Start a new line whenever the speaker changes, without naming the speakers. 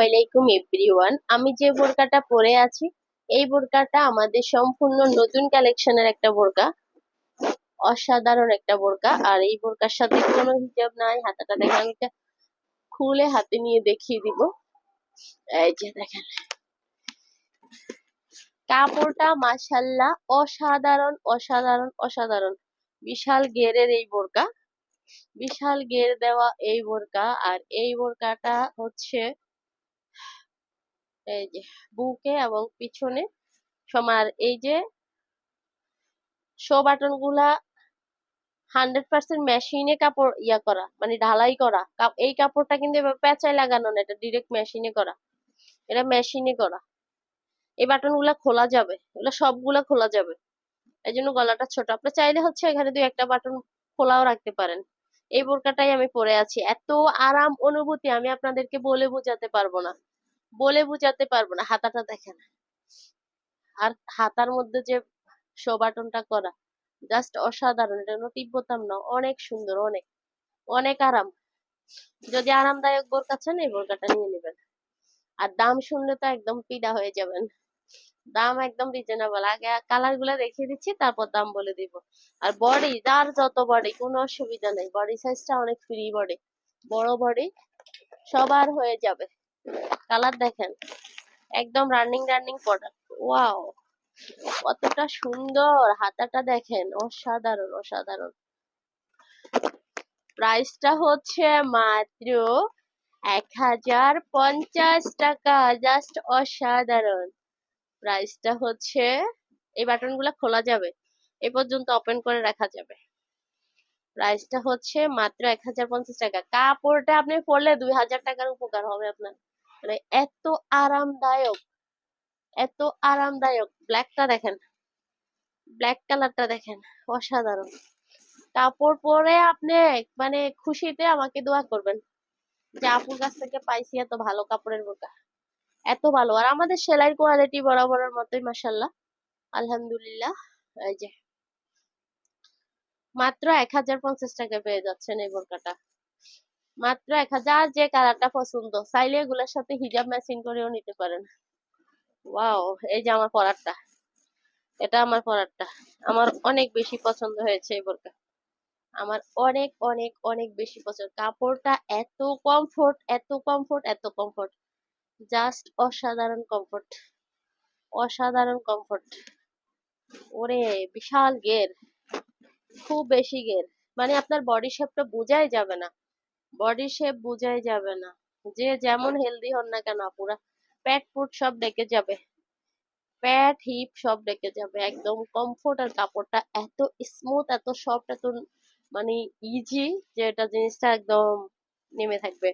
আলাইকুম এভরিওয়ান। আমি যে বোরকাটা পরে আছি এই বোরকাটা আমাদের সম্পূর্ণ নতুন কালেকশনের একটা বোরকা, অসাধারণ একটা বোরকা। আর এই বোরকার সাথে কোনো হিজাব নাই। হাতাটা দেখেন, আমি এটা খুলে হাতে নিয়ে দেখিয়ে দিব। এই যে দেখেন, কাপড়টা মাশাআল্লাহ অসাধারণ অসাধারণ অসাধারণ। বিশাল ঘেরের এই বোরকা, বিশাল ঘের দেওয়া এই বোরকা। আর এই বোরকাটা হচ্ছে এই যে বুকে এবং পিছনে সমান। এই যে শো বাটন গুলা 100% মেশিনে কাপড় করা, মানে ঢালাই করা। এই কাপড়টা কিন্তু এবার পেঁচায় লাগানো না, এটা ডিরেক্ট মেশিনে করা। এটা মেশিনে করা। এই বাটন গুলা খোলা যাবে, এগুলো সবগুলা খোলা যাবে। এই জন্য গলাটা ছোট। আপনি চাইলে হচ্ছে এখানে দুই একটা বাটন খোলাও রাখতে পারেন। এই বোরকাটাই আমি পরে আছি, এত আরাম অনুভূতি আমি আপনাদেরকে বলে বোঝাতে পারবো না, বলে বোঝাতে পারবো না। হাতাটা দেখেন, আর হাতার মধ্যে যে শো বাটনটা করা, জাস্ট অসাধারণ। এটা কোনো টিপ বোতাম না, অনেক সুন্দর, অনেক অনেক আরাম। যদি আরামদায়ক বোরকা চান এই বোরকাটা নিয়ে নেবেন। আর দাম শুনলে তো একদম পিডা হয়ে যাবেন। দাম একদম রিজনেবল। আগে কালার গুলা দেখিয়ে দিচ্ছি, তারপর দাম বলে দিব। আর বডি, যার যত বডি কোনো অসুবিধা নেই। বডি সাইজটা অনেক ফ্রি বডি, বড় বডি সবার হয়ে যাবে। কালার দেখেন, একদম রানিং রানিং প্রোডাক্ট। ওয়াও, কতটা সুন্দর। হাতাটা দেখেন, অসাধারণ অসাধারণ। প্রাইসটা হচ্ছে মাত্র 1050 টাকা, জাস্ট অসাধারণ। প্রাইসটা হচ্ছে, এই বাটন গুলা খোলা যাবে, এ পর্যন্ত ওপেন করে রাখা যাবে। প্রাইসটা হচ্ছে মাত্র 1050 টাকা। কাপড়টা আপনি পরলে 2000 টাকার উপকার হবে আপনার, মানে এত আরামদায়ক, এত আরামদায়ক। ব্ল্যাকটা দেখেন, ব্ল্যাক কালারটা দেখেন, অসাধারণ। কাপড় পরে আপনি মানে খুশিতে আমাকে দোয়া করবেন যে আপুর কাছ থেকে পাইছি এত ভালো কাপড়ের বোরকা, এত ভালো। আর আমাদের সেলাইয়ের কোয়ালিটি বরাবরের মতোই মাশাআল্লাহ, আলহামদুলিল্লাহ। এই যে মাত্র 1050 টাকা পেয়ে যাচ্ছেন এই বোরকাটা, মাত্র 1000। যে কালারটা পছন্দ চাইলে এগুলোর সাথে হিজাব ম্যাচিং করেও নিতে পারেন। ওয়াও, এই যে আমার পরারটা, এটা আমার পরারটা, আমার অনেক বেশি পছন্দ হয়েছে এই বোরকা। আমার অনেক অনেক অনেক বেশি পছন্দ। কাপড়টা এত কমফোর্ট, এত কমফোর্ট, এত কমফোর্ট, জাস্ট অসাধারণ কমফোর্ট, অসাধারণ কমফোর্ট। ওরে বিশাল গের, খুব বেশি গের, মানে আপনার বডি শেপটা বোঝাই যাবে না, বডি শেপ বোঝাই যাবে না। যে যেমন হেলদি হন না কেন, পুরা প্যাট পুট সব ডেকে যাবে, প্যাট হিপ সব ডেকে যাবে, একদম কমফোর্ট। আর কাপড়টা এত স্মুথ, এত সফট, এত মানে ইজি, যে এটা জিনিসটা একদম নেমে থাকবে।